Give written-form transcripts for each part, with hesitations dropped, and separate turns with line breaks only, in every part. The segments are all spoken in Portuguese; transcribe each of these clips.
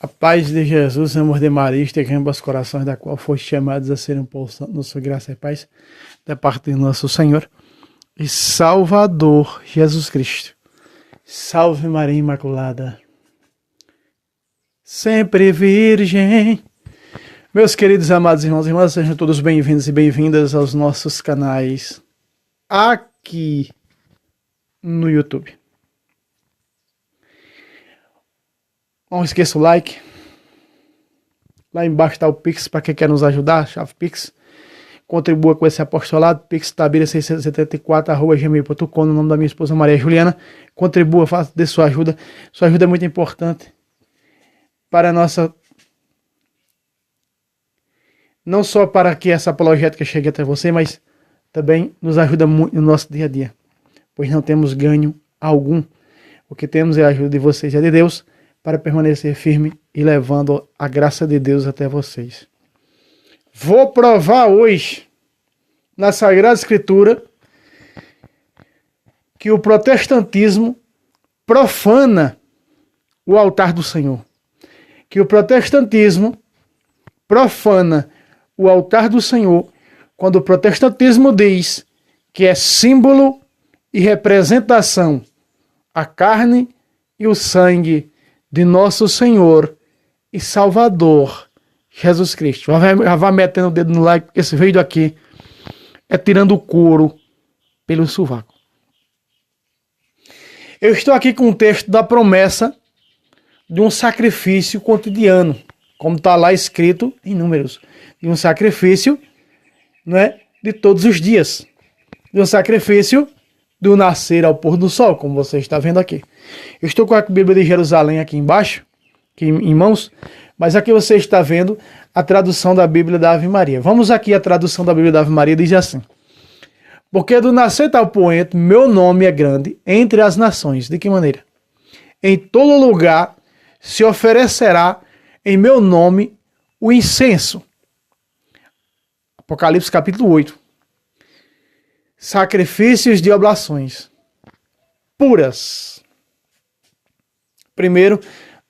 A paz de Jesus, amor de Maria, esteja em ambos corações, da qual foste chamados a serem um povo santo, nossa graça e paz, da parte de nosso Senhor e Salvador Jesus Cristo. Salve Maria Imaculada, sempre Virgem. Meus queridos amados irmãos e irmãs, sejam todos bem-vindos e bem-vindas aos nossos canais aqui no YouTube. Não esqueça o like. Lá embaixo está o Pix para quem quer nos ajudar, chave Pix. Contribua com esse apostolado, pixtabira674@gmail.com, no nome da minha esposa Maria Juliana. Contribua, faça de sua ajuda. Sua ajuda é muito importante para a nossa... Não só para que essa apologética chegue até você, mas também nos ajuda muito no nosso dia a dia. Pois não temos ganho algum. O que temos é a ajuda de vocês e de Deus, para permanecer firme e levando a graça de Deus até vocês. Vou provar hoje, na Sagrada Escritura, que o protestantismo profana o altar do Senhor. Que o protestantismo profana o altar do Senhor, quando o protestantismo diz que é símbolo e representação a carne e o sangue de nosso Senhor e Salvador, Jesus Cristo. Já vai metendo o dedo no like, porque esse vídeo aqui é tirando o couro pelo sovaco. Eu estou aqui com um texto da promessa de um sacrifício cotidiano, como está lá escrito em Números, de um sacrifício, não é, de todos os dias, de um sacrifício do nascer ao pôr do sol, como você está vendo aqui. Eu estou com a Bíblia de Jerusalém aqui embaixo, aqui em mãos, mas aqui você está vendo a tradução da Bíblia da Ave Maria. Vamos aqui, a tradução da Bíblia da Ave Maria diz assim: porque do nascer tal poente, meu nome é grande entre as nações. De que maneira? Em todo lugar se oferecerá em meu nome o incenso. Apocalipse capítulo 8. Sacrifícios de oblações puras. Primeiro,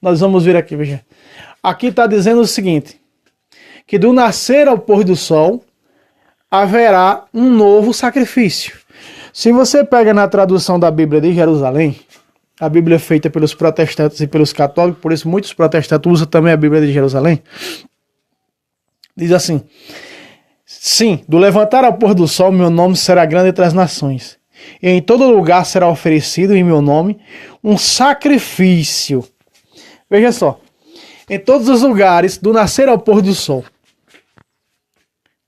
nós vamos ver aqui, veja. Aqui está dizendo o seguinte, que do nascer ao pôr do sol haverá um novo sacrifício. Se você pega na tradução da Bíblia de Jerusalém, a Bíblia é feita pelos protestantes e pelos católicos, por isso muitos protestantes usam também a Bíblia de Jerusalém, diz assim: sim, do levantar ao pôr do sol, meu nome será grande entre as nações. E em todo lugar será oferecido em meu nome um sacrifício. Veja só. Em todos os lugares, do nascer ao pôr do sol,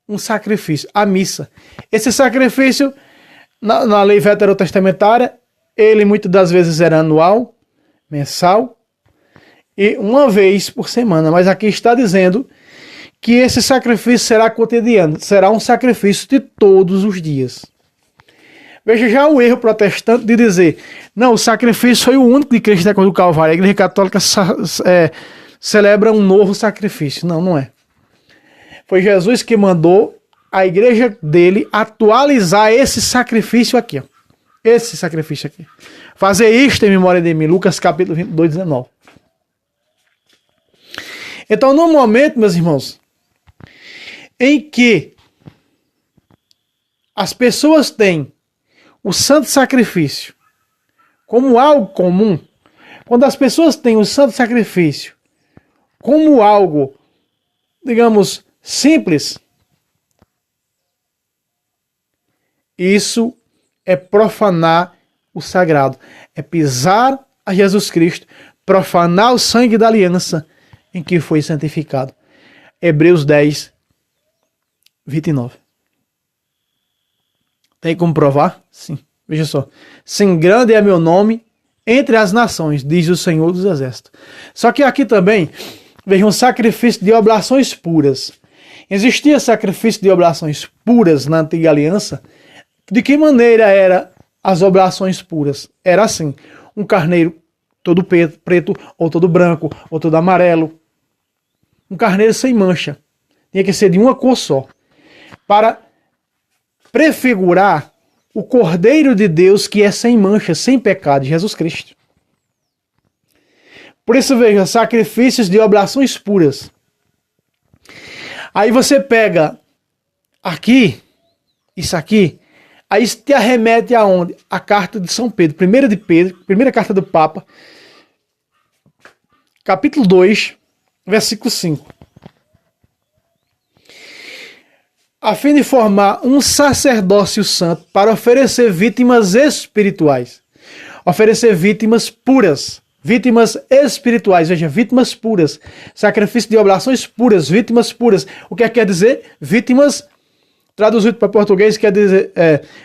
um sacrifício, a missa. Esse sacrifício, na lei veterotestamentária, ele muitas das vezes era anual, mensal e uma vez por semana. Mas aqui está dizendo que esse sacrifício será cotidiano, será um sacrifício de todos os dias. Veja já o erro protestante de dizer, não, o sacrifício foi o único de Cristo na cruz do Calvário. A Igreja Católica celebra um novo sacrifício. Não, não é. Foi Jesus que mandou a igreja dele atualizar esse sacrifício aqui. Ó. Esse sacrifício aqui. Fazer isto em memória de mim. Lucas capítulo 22, 19. Então, no momento, meus irmãos, em que as pessoas têm o santo sacrifício como algo comum, quando as pessoas têm o santo sacrifício como algo, digamos, simples, isso é profanar o sagrado, é pisar a Jesus Cristo, profanar o sangue da aliança em que foi santificado. Hebreus 10, 29. Tem como provar? Sim. Veja só. Sim, grande é meu nome entre as nações, diz o Senhor dos Exércitos. Só que aqui também, veja, um sacrifício de oblações puras. Existia sacrifício de oblações puras na antiga aliança. De que maneira eram as oblações puras? Era assim, um carneiro todo preto, ou todo branco, ou todo amarelo. Um carneiro sem mancha. Tinha que ser de uma cor só. Para prefigurar o Cordeiro de Deus que é sem mancha, sem pecado, Jesus Cristo. Por isso, veja, sacrifícios de oblações puras. Aí você pega aqui, isso aqui, aí isso te arremete aonde? A carta de São Pedro, primeira carta do Papa, capítulo 2, versículo 5. A fim de formar um sacerdócio santo para oferecer vítimas espirituais. Oferecer vítimas puras. Vítimas espirituais, veja, vítimas puras. Sacrifício de oblações puras, vítimas puras. O que quer dizer? Vítimas, traduzido para português, quer dizer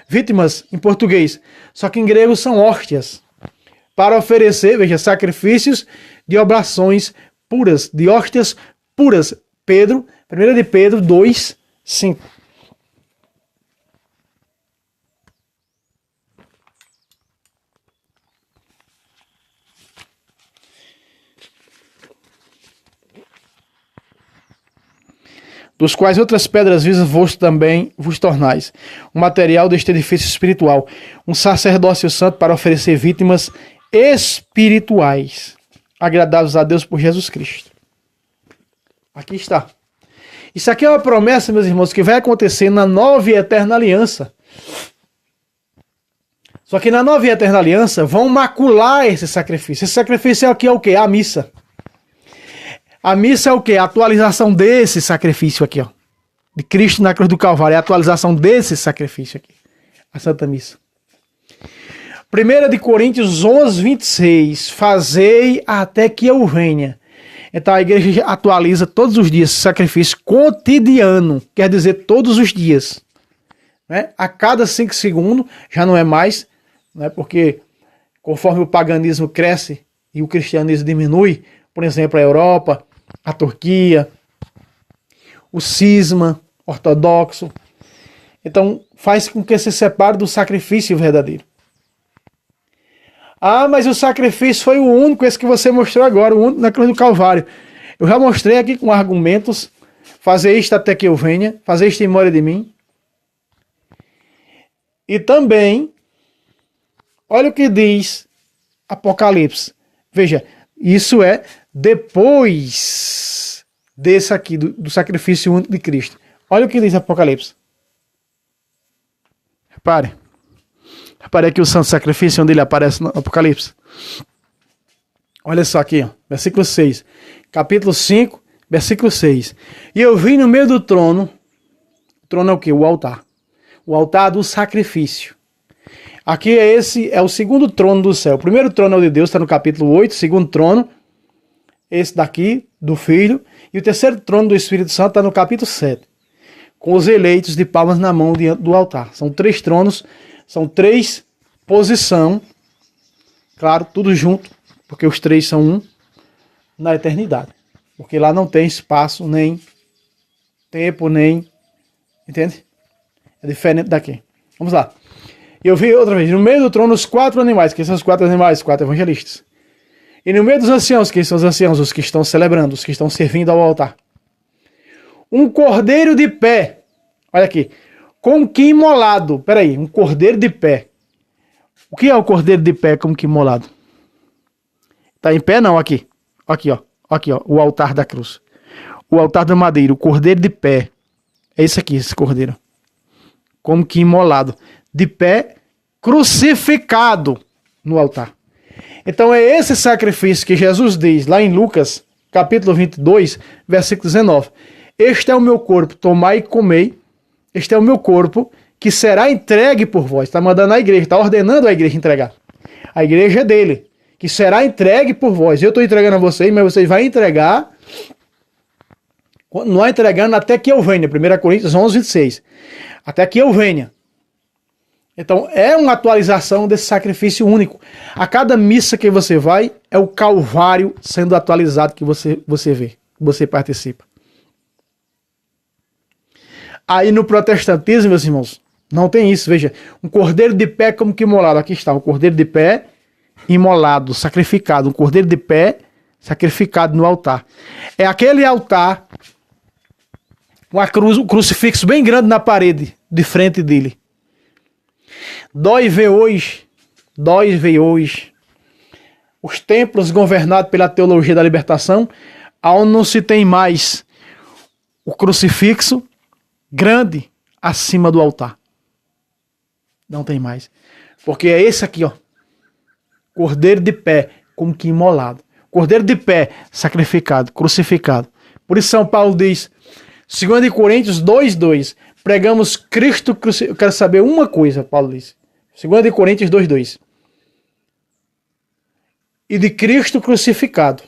vítimas em português. Só que em grego são hóstias. Para oferecer, veja, sacrifícios de oblações puras, de hóstias puras. 1 de Pedro 2, 5. Dos quais outras pedras visas vos também vos tornais, um material deste edifício espiritual, um sacerdócio santo para oferecer vítimas espirituais, agradáveis a Deus por Jesus Cristo. Aqui está. Isso aqui é uma promessa, meus irmãos, que vai acontecer na nova e eterna aliança. Só que na nova e eterna aliança vão macular esse sacrifício. Esse sacrifício aqui é o quê? A missa. A missa é o quê? A atualização desse sacrifício aqui, ó. De Cristo na cruz do Calvário. É a atualização desse sacrifício aqui. A Santa Missa. 1 de Coríntios 11, 26. Fazei até que eu venha. Então a igreja atualiza todos os dias esse sacrifício cotidiano. Quer dizer, todos os dias. Né? A cada 5 segundos, já não é mais. Né? Porque conforme o paganismo cresce e o cristianismo diminui, por exemplo, a Europa, a Turquia, o cisma ortodoxo. Então, faz com que se separe do sacrifício verdadeiro. Ah, mas o sacrifício foi o único, esse que você mostrou agora, o único na cruz do Calvário. Eu já mostrei aqui com argumentos, fazer isto até que eu venha, fazer isto em memória de mim. E também, olha o que diz Apocalipse. Veja, isso é depois desse aqui, do sacrifício único de Cristo. Olha o que diz Apocalipse. Repare. Repare aqui o santo sacrifício, onde ele aparece no Apocalipse. Olha só aqui, ó, versículo 6. Capítulo 5, versículo 6. E eu vi no meio do trono. O trono é o quê? O altar. O altar do sacrifício. Aqui é o segundo trono do céu. O primeiro trono é o de Deus, está no capítulo 8. O segundo trono, esse daqui, do Filho. E o terceiro trono do Espírito Santo está no capítulo 7. Com os eleitos de palmas na mão diante do altar. São 3 tronos, são 3 posições. Claro, tudo junto, porque os 3 são um na eternidade. Porque lá não tem espaço, nem tempo, nem... Entende? É diferente daqui. Vamos lá. Eu vi outra vez, no meio do trono, os 4 animais. Quem são os 4 animais? 4 evangelistas. E no meio dos anciãos, quem são os anciãos? Os que estão celebrando, os que estão servindo ao altar. Um cordeiro de pé. Olha aqui. Como que imolado. Peraí, um cordeiro de pé. O que é o cordeiro de pé como que imolado? Tá em pé não, aqui. Aqui, ó. Aqui, ó. O altar da cruz. O altar da madeira. O cordeiro de pé. É esse aqui, esse cordeiro. Como que imolado. De pé, crucificado no altar. Então é esse sacrifício que Jesus diz lá em Lucas, capítulo 22, versículo 19. Este é o meu corpo, tomai e comei. Este é o meu corpo que será entregue por vós. Está mandando a igreja, está ordenando a igreja entregar. A igreja é dele, que será entregue por vós. Eu estou entregando a vocês, mas vocês vão entregar, não entregando até que eu venha. 1 Coríntios 11, 26. Até que eu venha. Então, é uma atualização desse sacrifício único. A cada missa que você vai, é o Calvário sendo atualizado que você vê, que você participa. Aí no protestantismo, meus irmãos, não tem isso. Veja, um cordeiro de pé como que imolado. Aqui está, um cordeiro de pé imolado, sacrificado. Um cordeiro de pé sacrificado no altar. É aquele altar, uma cruz, um crucifixo bem grande na parede, de frente dele. Dói ver hoje os templos governados pela teologia da libertação, onde não se tem mais o crucifixo grande acima do altar. Não tem mais. Porque é esse aqui, ó. Cordeiro de pé, como que imolado. Cordeiro de pé, sacrificado, crucificado. Por isso São Paulo diz, 2 Coríntios 2:2, pregamos Cristo crucificado. Eu quero saber uma coisa, Paulo diz. 2 Coríntios 2:2. E de Cristo crucificado.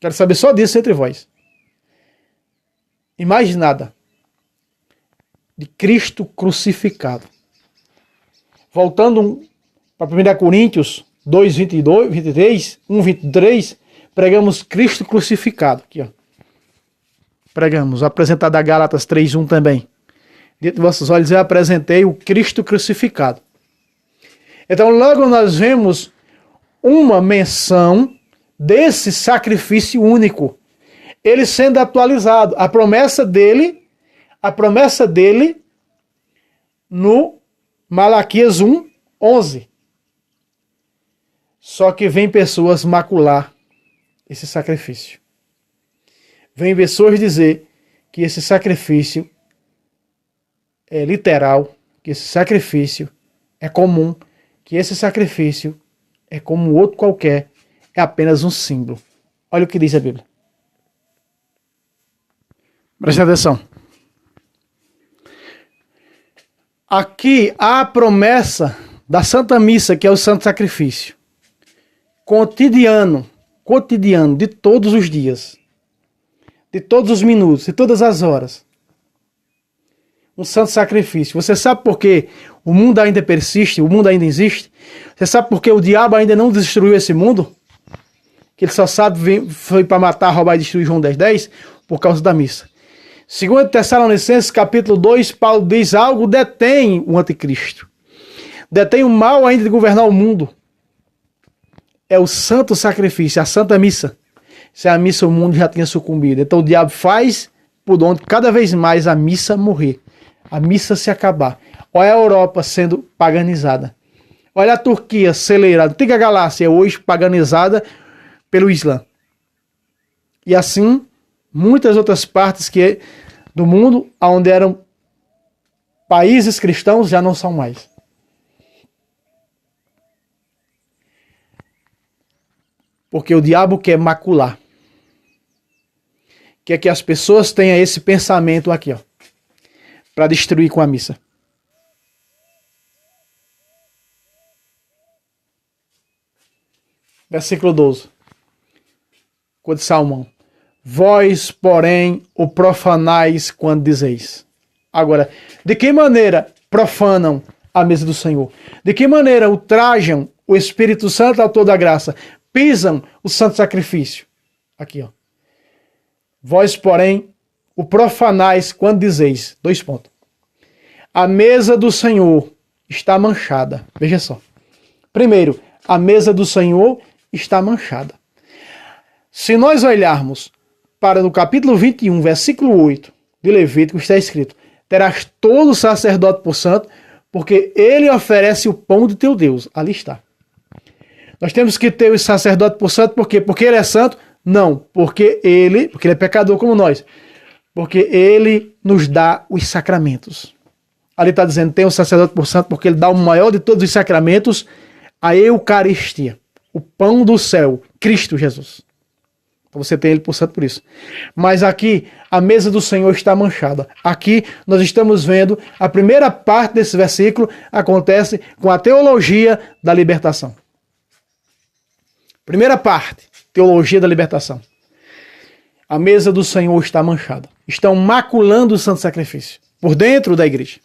Quero saber só disso entre vós. E mais nada. De Cristo crucificado. Voltando para 1 Coríntios 2:22, 23, 1:23, pregamos Cristo crucificado. Aqui, ó. Pregamos, apresentado a Gálatas 3:1 também. Diante de vossos olhos eu apresentei o Cristo crucificado. Então logo nós vemos uma menção desse sacrifício único. Ele sendo atualizado. A promessa dele no Malaquias 1:11. Só que vem pessoas macular esse sacrifício. Vem pessoas dizer que esse sacrifício é literal, que esse sacrifício é comum, que esse sacrifício é como outro qualquer, é apenas um símbolo. Olha o que diz a Bíblia. Preste atenção. Aqui há a promessa da Santa Missa, que é o Santo Sacrifício. Cotidiano, de todos os dias, de todos os minutos, de todas as horas. Um santo sacrifício. Você sabe por que o mundo ainda persiste, o mundo ainda existe? Você sabe por que o diabo ainda não destruiu esse mundo? Que ele só sabe foi para matar, roubar e destruir, João 10:10, por causa da missa. 2 Tessalonicenses capítulo 2, Paulo diz: algo detém o anticristo. Detém o mal ainda de governar o mundo. É o santo sacrifício, a santa missa. Se a missa o mundo já tinha sucumbido. Então o diabo faz por onde cada vez mais a missa morrer. A missa se acabar. Olha a Europa sendo paganizada. Olha a Turquia acelerada. A antiga Galácia hoje paganizada pelo Islã. E assim, muitas outras partes do mundo, onde eram países cristãos, já não são mais. Porque o diabo quer macular. Quer que as pessoas tenham esse pensamento aqui, ó, para destruir com a missa. Versículo 12. Cor de Salmão. Vós, porém, o profanais quando dizeis. Agora, de que maneira profanam a mesa do Senhor? De que maneira ultrajam o Espírito Santo, autor da graça? Pisam o santo sacrifício. Aqui, ó. Vós, porém, o profanais quando dizeis. 2 pontos. A mesa do Senhor está manchada. Veja só. Primeiro, a mesa do Senhor está manchada. Se nós olharmos para no capítulo 21, versículo 8 de Levítico, está escrito: terás todo o sacerdote por santo, porque ele oferece o pão do teu Deus. Ali está. Nós temos que ter o sacerdote por santo, por quê? Porque ele é santo? Não, porque ele é pecador como nós. Porque ele nos dá os sacramentos. Ali está dizendo, tem o sacerdote por santo, porque ele dá o maior de todos os sacramentos, a Eucaristia, o pão do céu, Cristo Jesus. Então você tem ele por santo por isso. Mas aqui, a mesa do Senhor está manchada. Aqui nós estamos vendo, a primeira parte desse versículo acontece com a teologia da libertação. Primeira parte, teologia da libertação. A mesa do Senhor está manchada. Estão maculando o santo sacrifício por dentro da igreja.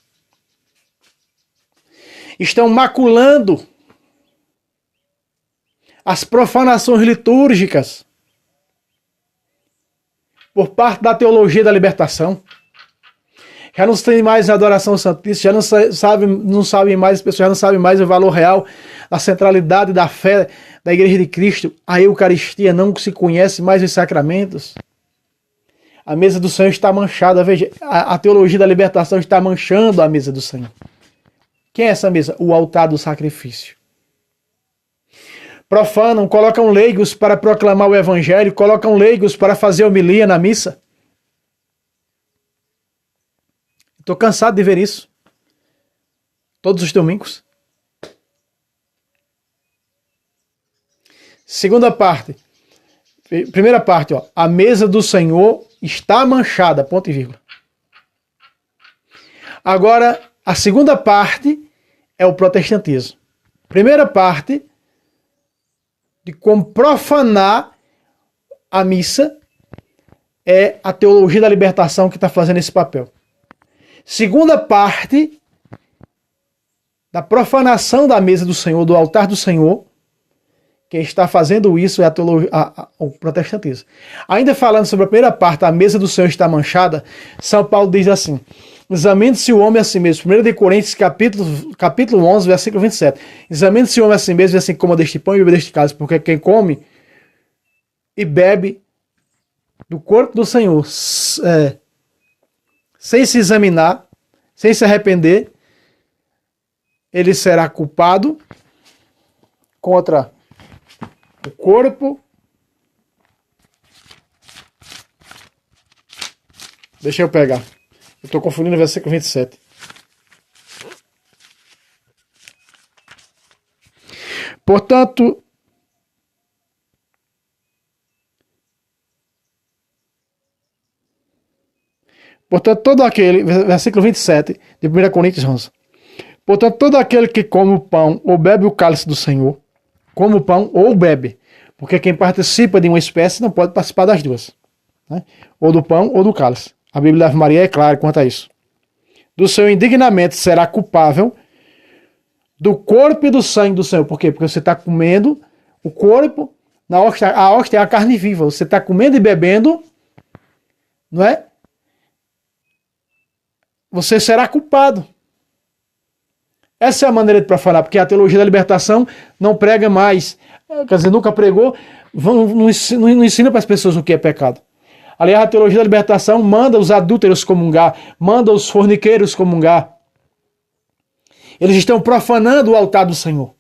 Estão maculando as profanações litúrgicas por parte da teologia da libertação. Já não tem mais adoração santíssima, já não sabem mais, as pessoas já não sabem mais o valor real, a centralidade da fé da Igreja de Cristo. A Eucaristia, não se conhece mais os sacramentos. A mesa do Senhor está manchada. Veja, a teologia da libertação está manchando a mesa do Senhor. Quem é essa mesa? O altar do sacrifício. profanam, colocam leigos para proclamar o evangelho, colocam leigos para fazer homilia na missa. Estou cansado de ver isso. Todos os domingos. Segunda parte. Primeira parte, ó. A mesa do Senhor está manchada, ponto e vírgula. Agora, a segunda parte é o protestantismo. Primeira parte, de como profanar a missa, é a teologia da libertação que está fazendo esse papel. Segunda parte, da profanação da mesa do Senhor, do altar do Senhor, quem está fazendo isso é a teologia, o protestantismo. Ainda falando sobre a primeira parte, a mesa do Senhor está manchada, São Paulo diz assim: examine-se o homem a si mesmo. 1 Coríntios, capítulo 11, versículo 27. Examine-se o homem a si mesmo, e assim coma deste pão e beba deste cálice, porque quem come e bebe do corpo do Senhor, sem se examinar, sem se arrepender, ele será culpado contra o corpo. Deixa eu pegar. Eu estou confundindo o versículo 27. Portanto, todo aquele, versículo 27 de 1 Coríntios 11. Portanto, todo aquele que come o pão ou bebe o cálice do Senhor, come o pão ou bebe, porque quem participa de uma espécie não pode participar das duas, né? Ou do pão ou do cálice. A Bíblia da Ave Maria é clara quanto a isso. Do seu indignamento será culpável do corpo e do sangue do Senhor. Por quê? Porque você está comendo o corpo, a hóstia é a carne viva. Você está comendo e bebendo, não é? Você será culpado. Essa é a maneira de profanar, porque a teologia da libertação não prega mais. Quer dizer, nunca pregou, não ensina para as pessoas o que é pecado. Aliás, a teologia da libertação manda os adúlteros comungar, manda os forniqueiros comungar. Eles estão profanando o altar do Senhor.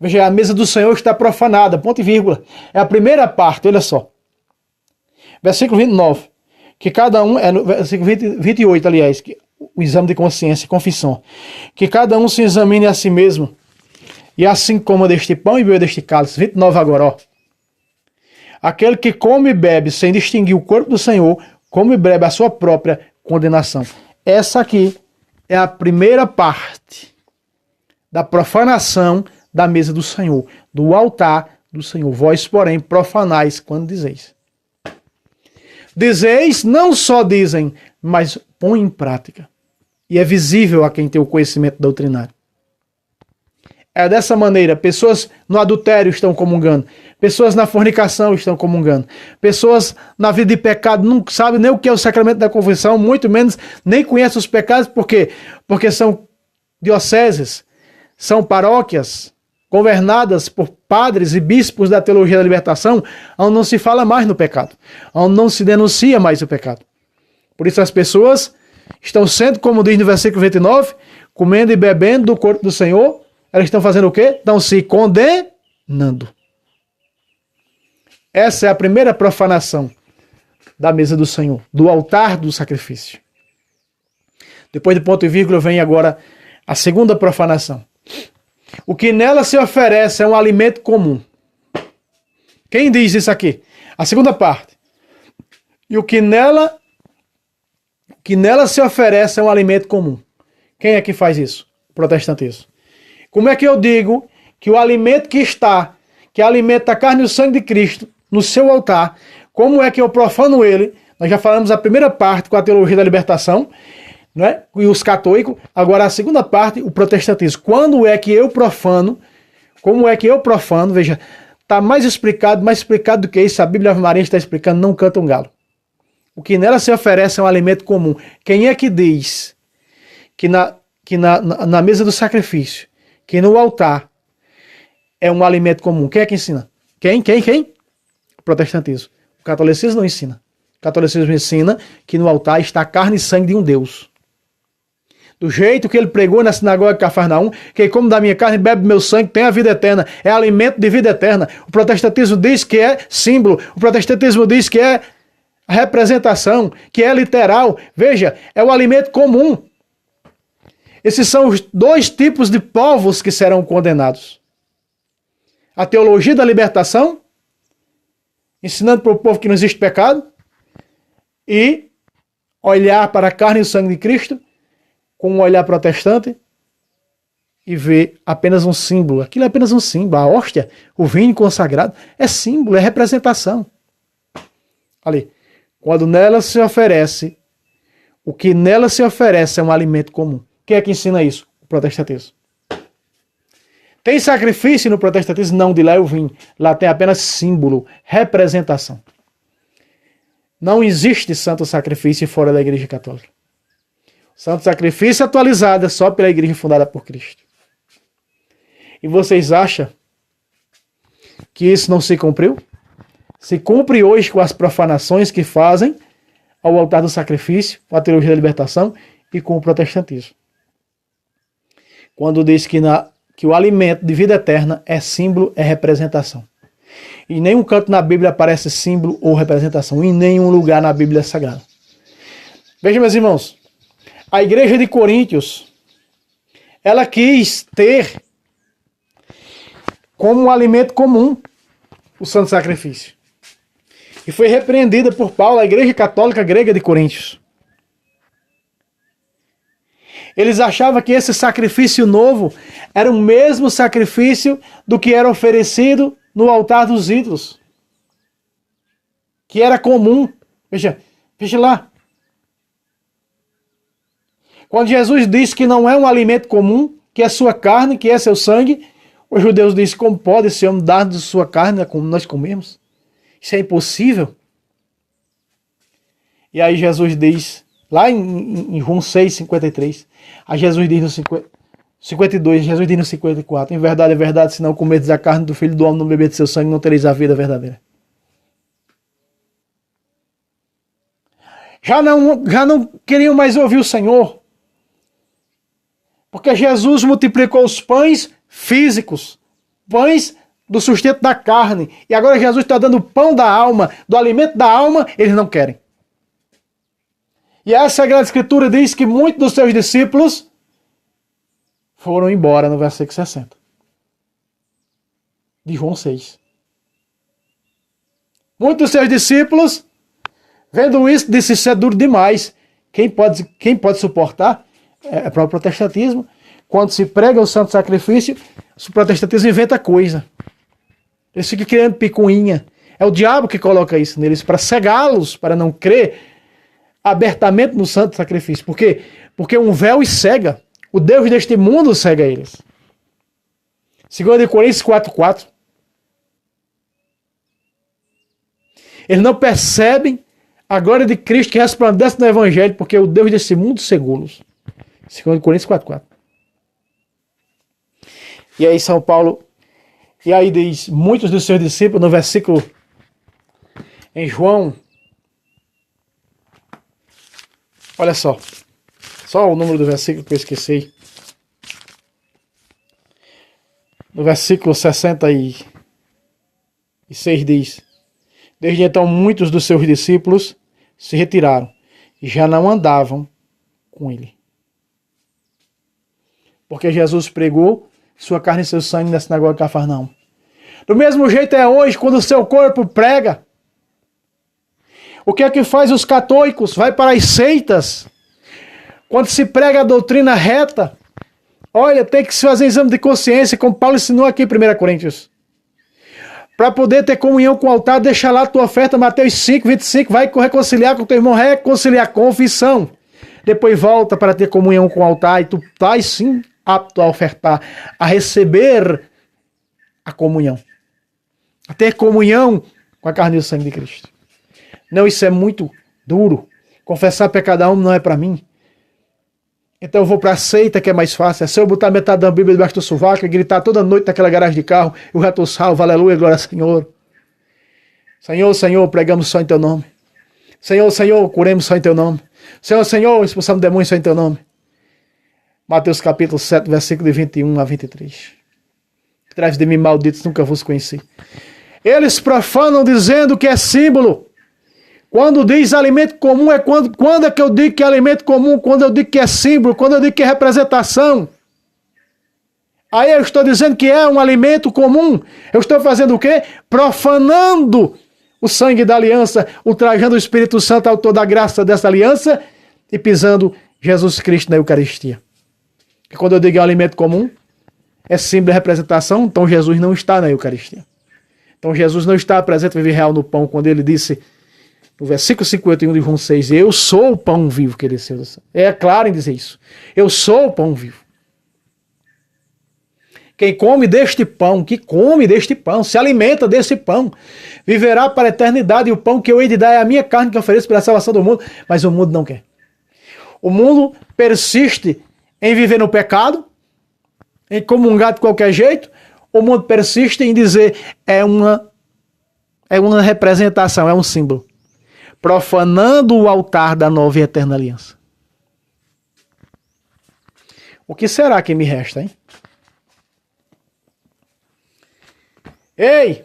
Veja, a mesa do Senhor está profanada, ponto e vírgula. É a primeira parte, olha só. Versículo 29. Que cada um, no versículo 28, aliás, o exame de consciência, confissão. Que cada um se examine a si mesmo, e assim coma deste pão e beba deste cálice. 29 agora, ó. Aquele que come e bebe sem distinguir o corpo do Senhor, come e bebe a sua própria condenação. Essa aqui é a primeira parte da profanação da mesa do Senhor, do altar do Senhor. Vós, porém, profanais quando dizeis. Dizeis, não só dizem, mas põe em prática. E é visível a quem tem o conhecimento doutrinário. É dessa maneira, pessoas no adultério estão comungando, pessoas na fornicação estão comungando, pessoas na vida de pecado não sabem nem o que é o sacramento da confissão, muito menos nem conhecem os pecados, por quê? Porque são dioceses, são paróquias governadas por padres e bispos da teologia da libertação, onde não se fala mais no pecado, onde não se denuncia mais o pecado. Por isso as pessoas estão sendo, como diz no versículo 29, comendo e bebendo do corpo do Senhor. Elas estão fazendo o quê? Estão se condenando. Essa é a primeira profanação da mesa do Senhor, do altar do sacrifício. Depois do ponto e vírgula vem agora a segunda profanação. O que nela se oferece é um alimento comum. Quem diz isso aqui? A segunda parte. E o que nela se oferece é um alimento comum. Quem é que faz isso? O protestantismo. Como é que eu digo que o alimento que alimenta a carne e o sangue de Cristo no seu altar, como é que eu profano ele? Nós já falamos a primeira parte com a teologia da libertação, né? E os católicos. Agora a segunda parte, o protestantismo. Quando é que eu profano? Como é que eu profano? Veja, está mais explicado do que isso. A Bíblia Ave Maria está explicando, não canta um galo. O que nela se oferece é um alimento comum. Quem é que diz que na mesa do sacrifício, que no altar é um alimento comum? Quem é que ensina? Quem? O protestantismo. O catolicismo não ensina. O catolicismo ensina que no altar está a carne e sangue de um Deus. do jeito que ele pregou na sinagoga de Cafarnaum, que come da minha carne e bebe do meu sangue tem a vida eterna, é alimento de vida eterna. O protestantismo diz que é símbolo, o protestantismo diz que é representação, que é literal. Veja, é o alimento comum. Esses são os dois tipos de povos que serão condenados. A teologia da libertação, ensinando para o povo que não existe pecado, e olhar para a carne e o sangue de Cristo com um olhar protestante e ver apenas um símbolo. Aquilo é apenas um símbolo. A hóstia, o vinho consagrado, é símbolo, é representação. Ali, quando nela se oferece, o que nela se oferece é um alimento comum. Quem é que ensina isso? O protestantismo. Tem sacrifício no protestantismo? Não, de lá eu vim. Lá tem apenas símbolo, representação. Não existe santo sacrifício fora da Igreja Católica. Santo sacrifício atualizado é só pela Igreja fundada por Cristo. E vocês acham que isso não se cumpriu? Se cumpre hoje com as profanações que fazem ao altar do sacrifício, com a teologia da libertação e com o protestantismo. Quando diz que o alimento de vida eterna é símbolo, é representação. Em nenhum canto na Bíblia aparece símbolo ou representação. Em nenhum lugar na Bíblia Sagrada. Vejam, meus irmãos. A igreja de Coríntios, ela quis ter como um alimento comum o santo sacrifício. E foi repreendida por Paulo, a igreja católica grega de Coríntios. Eles achavam que esse sacrifício novo era o mesmo sacrifício do que era oferecido no altar dos ídolos, que era comum. Veja lá. Quando Jesus disse que não é um alimento comum, que é sua carne, que é seu sangue, os judeus dizem, como pode esse homem dar de sua carne como nós comemos? Isso é impossível. E aí Jesus diz, lá em João 6, 53, aí Jesus diz no 52, Jesus diz no 54, em verdade, é verdade, se não comerdes a carne do Filho do Homem, não beber de seu sangue, não tereis a vida verdadeira. Já não queriam mais ouvir o Senhor, porque Jesus multiplicou os pães físicos, pães do sustento da carne, e agora Jesus está dando o pão da alma, do alimento da alma, eles não querem. E a Sagrada Escritura diz que muitos dos seus discípulos foram embora no versículo 60. De João 6. Muitos dos seus discípulos, vendo isso, disse, isso é duro demais. Quem pode suportar? É para o protestantismo. Quando se prega o santo sacrifício, o protestantismo inventa coisa. Eles ficam criando picuinha. É o diabo que coloca isso neles, para cegá-los, para não crer abertamente no santo sacrifício. Por quê? Porque um véu os cega. O Deus deste mundo cega eles. 2 Coríntios 4:4. Eles não percebem a glória de Cristo que resplandece no Evangelho, porque o Deus desse mundo cegou-los. 2 Coríntios 4:4. E aí São Paulo, e aí diz, muitos dos seus discípulos, no versículo, em João, olha só o número do versículo que eu esqueci. No versículo 66 diz, desde então muitos dos seus discípulos se retiraram e já não andavam com ele. Porque Jesus pregou sua carne e seu sangue na sinagoga de Cafarnaum. Do mesmo jeito é hoje, quando o seu corpo prega. O que é que faz os católicos? Vai para as seitas. Quando se prega a doutrina reta, olha, tem que se fazer exame de consciência, como Paulo ensinou aqui em 1 Coríntios. Para poder ter comunhão com o altar, deixa lá a tua oferta, Mateus 5, 25, vai reconciliar com o teu irmão, reconciliar, confissão. Depois volta para ter comunhão com o altar e tu estás sim apto a ofertar, a receber a comunhão. A ter comunhão com a carne e o sangue de Cristo. Não, isso é muito duro. Confessar pecado a um não é para mim. Então eu vou para a seita, que é mais fácil. É se eu botar metade da Bíblia debaixo do sovaco e gritar toda noite naquela garagem de carro, eu já estou salvo, aleluia, glória ao Senhor. Senhor, Senhor, pregamos só em teu nome. Senhor, Senhor, curemos só em teu nome. Senhor, Senhor, expulsamos demônios só em teu nome. Mateus capítulo 7, versículo de 21 a 23. Atrás de mim, malditos, nunca vos conheci. Eles profanam dizendo que é símbolo. Quando diz alimento comum, é quando é que eu digo que é alimento comum? Quando eu digo que é símbolo, quando eu digo que é representação. Aí eu estou dizendo que é um alimento comum. Eu estou fazendo o quê? Profanando o sangue da aliança, ultrajando o Espírito Santo, autor da graça dessa aliança, e pisando Jesus Cristo na Eucaristia. E quando eu digo é um alimento comum, é símbolo de representação, então Jesus não está na Eucaristia. Então Jesus não está presente vivo e real no pão, quando ele disse, no versículo 51 de João 6, eu sou o pão vivo que desceu do céu. É claro em dizer isso. Eu sou o pão vivo. Quem come deste pão, se alimenta desse pão, viverá para a eternidade, e o pão que eu hei de dar é a minha carne que eu ofereço para a salvação do mundo, mas o mundo não quer. O mundo persiste em viver no pecado, em comungar de qualquer jeito. O mundo persiste em dizer é uma representação, é um símbolo, profanando o altar da nova e eterna aliança. O que será que me resta, hein? Ei!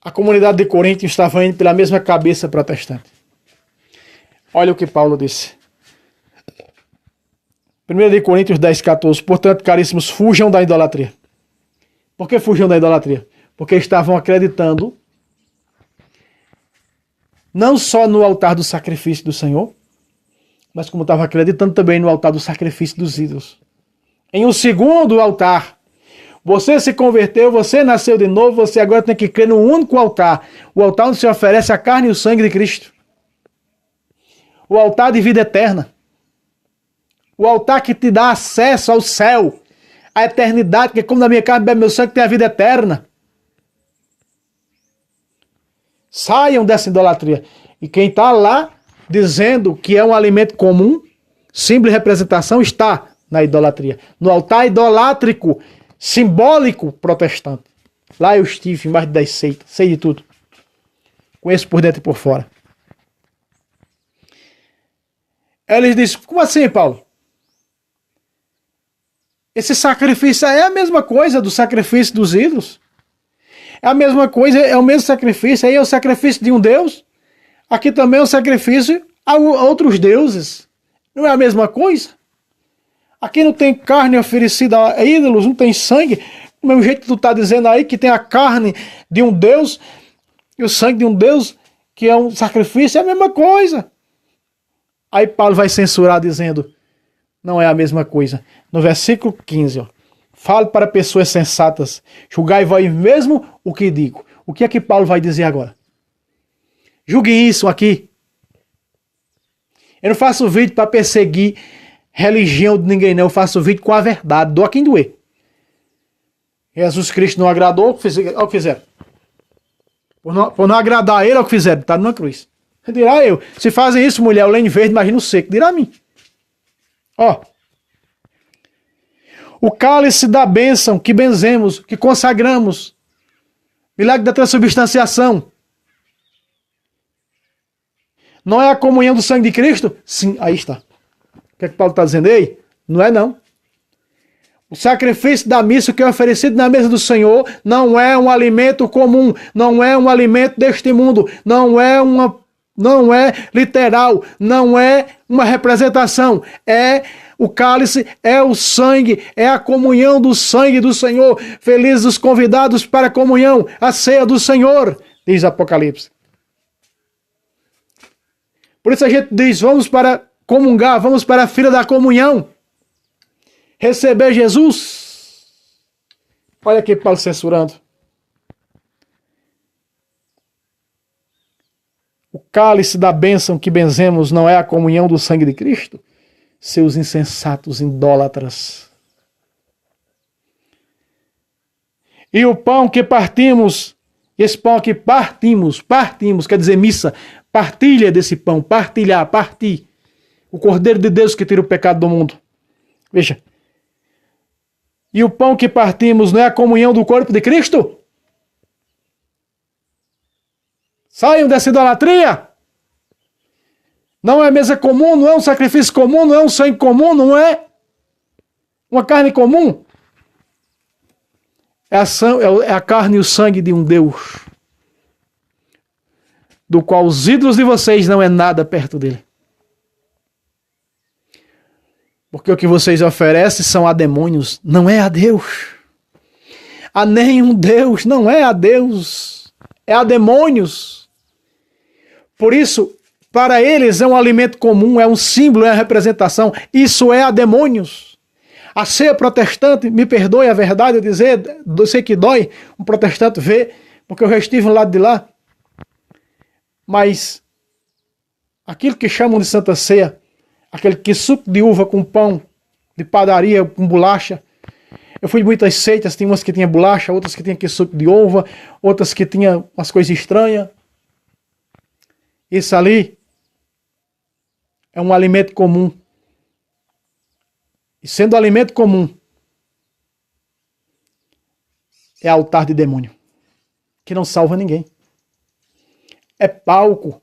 A comunidade de Corinto estava indo pela mesma cabeça protestante. Olha o que Paulo disse. 1 Coríntios 10, 14. Portanto, caríssimos, fujam da idolatria. Por que fujam da idolatria? Porque estavam acreditando não só no altar do sacrifício do Senhor, mas como estavam acreditando também no altar do sacrifício dos ídolos. Em um segundo altar, você se converteu, você nasceu de novo, você agora tem que crer no único altar. O altar onde se oferece a carne e o sangue de Cristo. O altar de vida eterna. O altar que te dá acesso ao céu, à eternidade, porque como na minha carne bebe meu sangue, tem a vida eterna. Saiam dessa idolatria. E quem está lá dizendo que é um alimento comum, símbolo e representação, está na idolatria. No altar idolátrico, simbólico protestante. Lá eu estive em mais de 10 seitas, sei de tudo. Conheço por dentro e por fora. Eles disseram, como assim, Paulo? Esse sacrifício é a mesma coisa do sacrifício dos ídolos? É a mesma coisa, é o mesmo sacrifício, aí é o sacrifício de um Deus. Aqui também é o sacrifício a outros deuses. Não é a mesma coisa? Aqui não tem carne oferecida a ídolos, não tem sangue. Do mesmo jeito que tu está dizendo aí que tem a carne de um Deus e o sangue de um Deus, que é um sacrifício, é a mesma coisa. Aí Paulo vai censurar dizendo, não é a mesma coisa. No versículo 15, ó, fale para pessoas sensatas, julgai vós mesmo o que digo. O que é que Paulo vai dizer agora? Julguem isso aqui. Eu não faço vídeo para perseguir religião de ninguém, não. Eu faço vídeo com a verdade, doa quem doer. Jesus Cristo não agradou, olha o que fizeram. Por não agradar a ele, olha o que fizeram, está numa cruz. Dirá eu, se fazem isso, mulher, o lenho verde, imagina o seco, dirá a mim. Ó, o cálice da bênção que benzemos, que consagramos, milagre da transubstanciação, não é a comunhão do sangue de Cristo? Sim, aí está. O que é que Paulo está dizendo aí? Não é não. O sacrifício da missa que é oferecido na mesa do Senhor não é um alimento comum, não é um alimento deste mundo, não é literal, não é uma representação, é o cálice, é o sangue, é a comunhão do sangue do Senhor. Felizes os convidados para a comunhão, a ceia do Senhor, diz Apocalipse. Por isso a gente diz, vamos para comungar, vamos para a fila da comunhão, receber Jesus. Olha aqui Paulo censurando. O cálice da bênção que benzemos não é a comunhão do sangue de Cristo? Seus insensatos idólatras. E o pão que partimos, esse pão que partimos, quer dizer missa, partilha desse pão, partilhar, partir. O Cordeiro de Deus que tira o pecado do mundo. Veja. E o pão que partimos não é a comunhão do corpo de Cristo? Saiam dessa idolatria. Não é mesa comum, não é um sacrifício comum, não é um sangue comum, não é uma carne comum. É a carne e o sangue de um Deus, do qual os ídolos de vocês não é nada perto dele. Porque o que vocês oferecem são a demônios, não é a Deus. A nenhum Deus, não é a Deus, é a demônios. Por isso, para eles é um alimento comum, é um símbolo, é uma representação. Isso é a demônios. A ceia protestante, me perdoe a verdade eu dizer, eu sei que dói um protestante ver, porque eu já estive no lado de lá. Mas aquilo que chamam de Santa Ceia, aquele que suco de uva com pão, de padaria, com bolacha. Eu fui de muitas seitas, tinha umas que tinha bolacha, outras que tinha que suco de uva, outras que tinha umas coisas estranhas. Isso ali é um alimento comum. E sendo alimento comum, é altar de demônio, que não salva ninguém. É palco.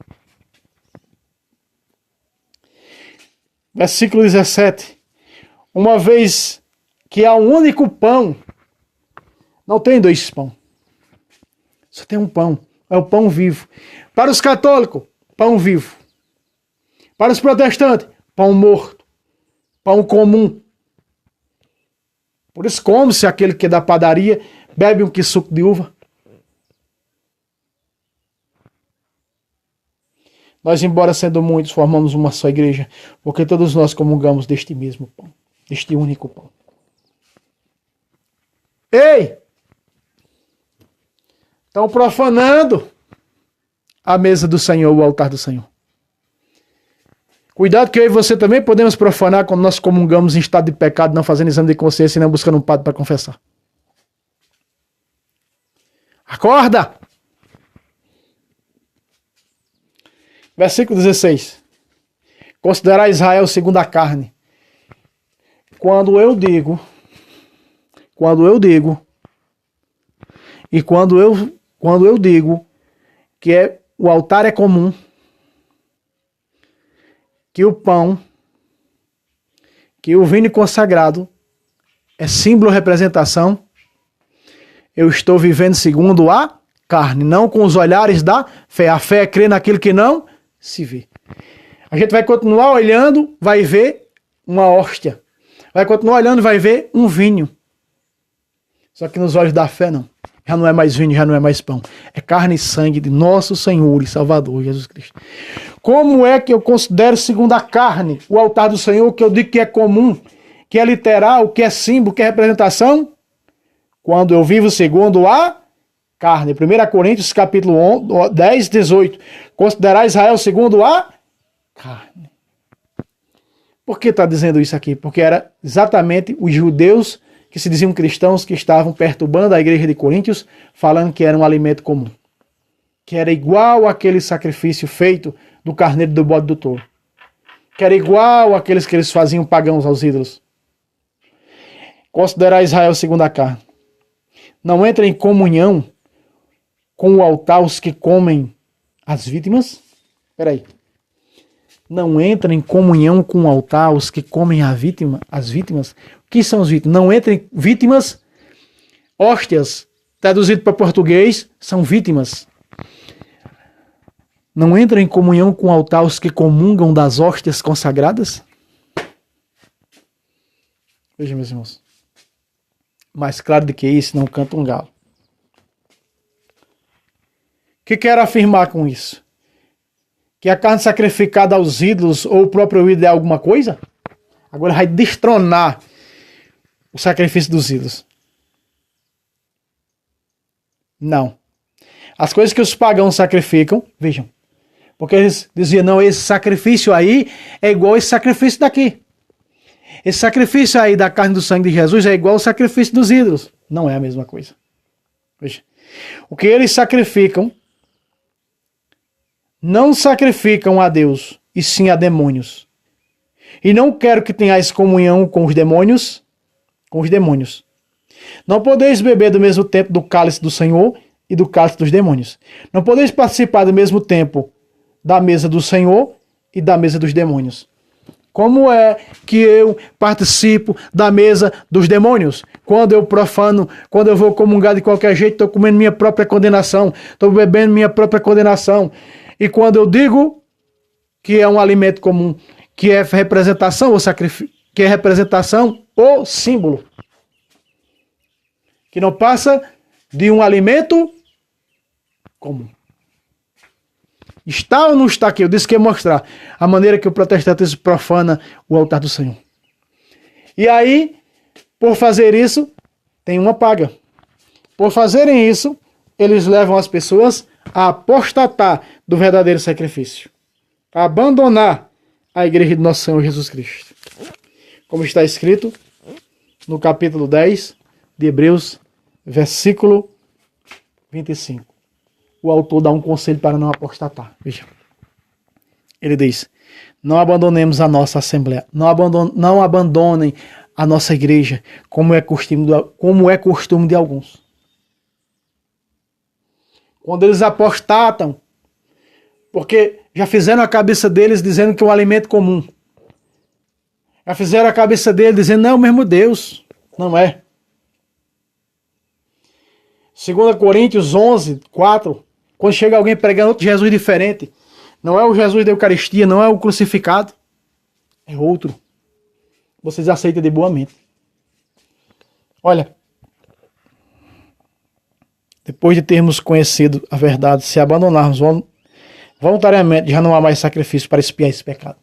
Versículo 17. Uma vez que há um único pão, não tem dois pão. Só tem um pão. É o pão vivo. Para os católicos, pão vivo. Para os protestantes, pão morto. Pão comum. Por isso come-se aquele que é da padaria, bebe um suco de uva. Nós, embora sendo muitos, formamos uma só igreja, porque todos nós comungamos deste mesmo pão, deste único pão. Ei! Estão profanando a mesa do Senhor, o altar do Senhor. Cuidado que eu e você também podemos profanar quando nós comungamos em estado de pecado, não fazendo exame de consciência e não buscando um padre para confessar. Acorda! Versículo 16. Considerar Israel segundo a carne. Quando eu digo, que o altar é comum, que o pão, que o vinho consagrado é símbolo, representação, eu estou vivendo segundo a carne, não com os olhares da fé. A fé é crer naquilo que não se vê. A gente vai continuar olhando, vai ver uma hóstia. Vai continuar olhando, vai ver um vinho. Só que nos olhos da fé não. Já não é mais vinho, já não é mais pão. É carne e sangue de nosso Senhor e Salvador Jesus Cristo. Como é que eu considero segundo a carne o altar do Senhor, que eu digo que é comum, que é literal, que é símbolo, que é representação? Quando eu vivo segundo a carne. 1 Coríntios capítulo 10, 18. Considerar Israel segundo a carne. Por que está dizendo isso aqui? Porque era exatamente os judeus que se diziam cristãos que estavam perturbando a igreja de Coríntios, falando que era um alimento comum. Que era igual àquele sacrifício feito do carneiro, do bode, do touro. Que era igual àqueles que eles faziam pagãos aos ídolos. Considerar Israel segundo a carne. Não entra em comunhão com o altar os que comem as vítimas? Espera aí. Não entra em comunhão com o altar os que comem as vítimas? O que são as vítimas? Não entra em vítimas, hóstias, traduzido para português, são vítimas. Não entra em comunhão com o altar os que comungam das hóstias consagradas? Veja, meus irmãos. Mais claro do que isso, não canta um galo. O que quero afirmar com isso? Que a carne sacrificada aos ídolos ou o próprio ídolo é alguma coisa? Agora vai destronar o sacrifício dos ídolos. Não. As coisas que os pagãos sacrificam, vejam, porque eles diziam, não, esse sacrifício aí é igual esse sacrifício daqui. Esse sacrifício aí da carne e do sangue de Jesus é igual ao sacrifício dos ídolos. Não é a mesma coisa. Veja. O que eles sacrificam, não sacrificam a Deus, e sim a demônios. E não quero que tenhais comunhão com os demônios. Não podeis beber do mesmo tempo do cálice do Senhor e do cálice dos demônios. Não podeis participar do mesmo tempo da mesa do Senhor e da mesa dos demônios. Como é que eu participo da mesa dos demônios? Quando eu profano, quando eu vou comungar de qualquer jeito, estou comendo minha própria condenação, estou bebendo minha própria condenação. E quando eu digo que é um alimento comum, que é representação ou sacrifício, que é representação ou símbolo, que não passa de um alimento comum. Está ou não está aqui? Eu disse que ia mostrar a maneira que o protestantismo profana o altar do Senhor. E aí, por fazer isso, tem uma paga. Por fazerem isso, eles levam as pessoas a apostatar do verdadeiro sacrifício. A abandonar a igreja de nosso Senhor Jesus Cristo. Como está escrito no capítulo 10 de Hebreus, versículo 25. O autor dá um conselho para não apostatar. Veja. Ele diz: não abandonemos a nossa assembleia, não abandonem a nossa igreja, como é costume de alguns. Quando eles apostatam, porque já fizeram a cabeça deles dizendo que é um alimento comum. Já fizeram a cabeça deles dizendo, não é o mesmo Deus. Não é. 2 Coríntios 11, 4, quando chega alguém pregando outro Jesus diferente, não é o Jesus da Eucaristia, não é o crucificado, é outro. Vocês aceitam de boa mente. Olha, depois de termos conhecido a verdade, se abandonarmos voluntariamente, já não há mais sacrifício para expiar esse pecado.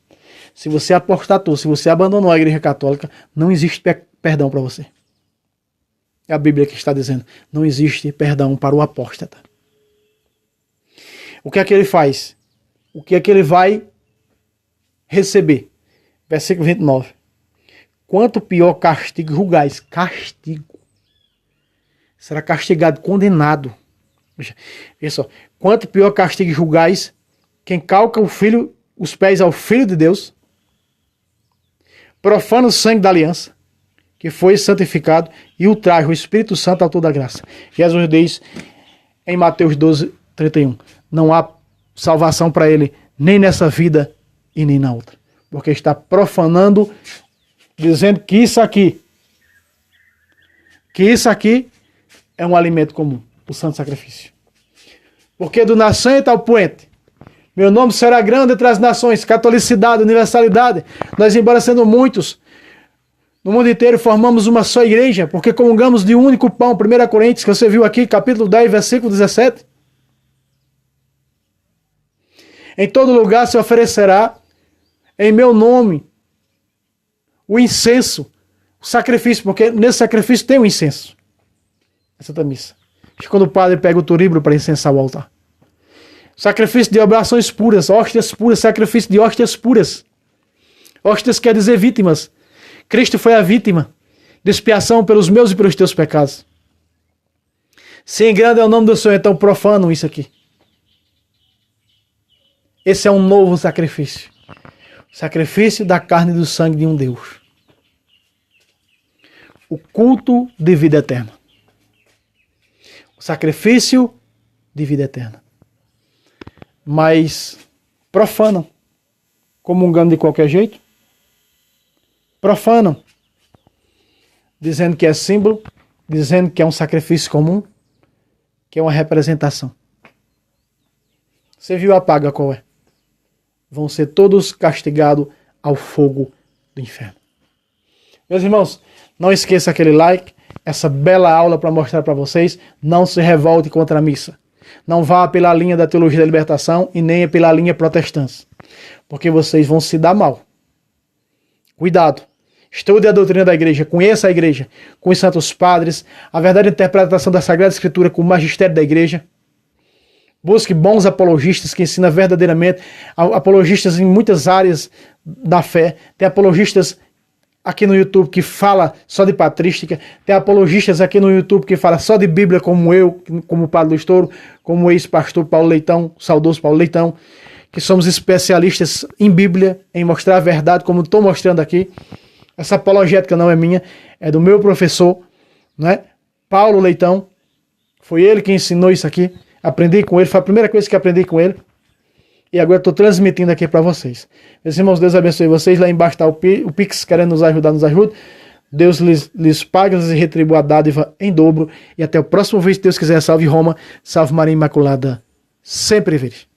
Se você apostatou, se você abandonou a Igreja Católica, não existe perdão para você. É a Bíblia que está dizendo, não existe perdão para o apóstata. O que é que ele faz? O que é que ele vai receber? Versículo 29. Quanto pior castigo julgais, castigo. Será castigado, condenado. Veja só. Quanto pior castigo julgais, quem calca os pés ao Filho de Deus, profana o sangue da aliança, que foi santificado, e ultraja o Espírito Santo, autor da graça. Jesus diz em Mateus 12, 31, não há salvação para ele, nem nessa vida e nem na outra. Porque está profanando, dizendo que isso aqui é um alimento comum, o santo sacrifício. Porque do nascente ao poente, meu nome será grande entre as nações, catolicidade, universalidade. Nós, embora sendo muitos, no mundo inteiro formamos uma só igreja, porque comungamos de um único pão. 1 Coríntios, que você viu aqui, capítulo 10, versículo 17. Em todo lugar se oferecerá, em meu nome, o incenso, o sacrifício, porque nesse sacrifício tem o incenso. A Santa Missa. Quando o padre pega o turíbulo para incensar o altar. Sacrifício de oblações puras, hóstias puras, sacrifício de hóstias puras. Hóstias quer dizer vítimas. Cristo foi a vítima de expiação pelos meus e pelos teus pecados. Se em grande é o nome do Senhor, então profanam isso aqui. Esse é um novo sacrifício. Sacrifício da carne e do sangue de um Deus. O culto de vida eterna. O sacrifício de vida eterna. Mas profanam, comungando de qualquer jeito. Profanam, dizendo que é símbolo, dizendo que é um sacrifício comum, que é uma representação. Você viu a paga qual é? Vão ser todos castigados ao fogo do inferno. Meus irmãos, não esqueça aquele like, essa bela aula para mostrar para vocês. Não se revolte contra a missa. Não vá pela linha da teologia da libertação e nem pela linha protestante, porque vocês vão se dar mal. Cuidado. Estude a doutrina da igreja, conheça a igreja com os santos padres, a verdadeira interpretação da Sagrada Escritura com o magistério da igreja. Busque bons apologistas que ensinam verdadeiramente, apologistas em muitas áreas da fé. Tem apologistas aqui no YouTube que fala só de patrística, tem apologistas aqui no YouTube que fala só de Bíblia, como eu, como o Padre Luiz Touro, como o ex-pastor Paulo Leitão, o saudoso Paulo Leitão, que somos especialistas em Bíblia, em mostrar a verdade, como estou mostrando aqui. Essa apologética não é minha, é do meu professor, né? Paulo Leitão. Foi ele que ensinou isso aqui. Aprendi com ele, foi a primeira coisa que aprendi com ele. e agora estou transmitindo aqui para vocês. Meus irmãos, Deus abençoe vocês. Lá embaixo está o Pix, querendo nos ajudar, nos ajude. Deus lhes pague, lhes retribua a dádiva em dobro. E até o próximo vídeo, se Deus quiser. Salve Roma, salve Maria Imaculada, sempre virgem.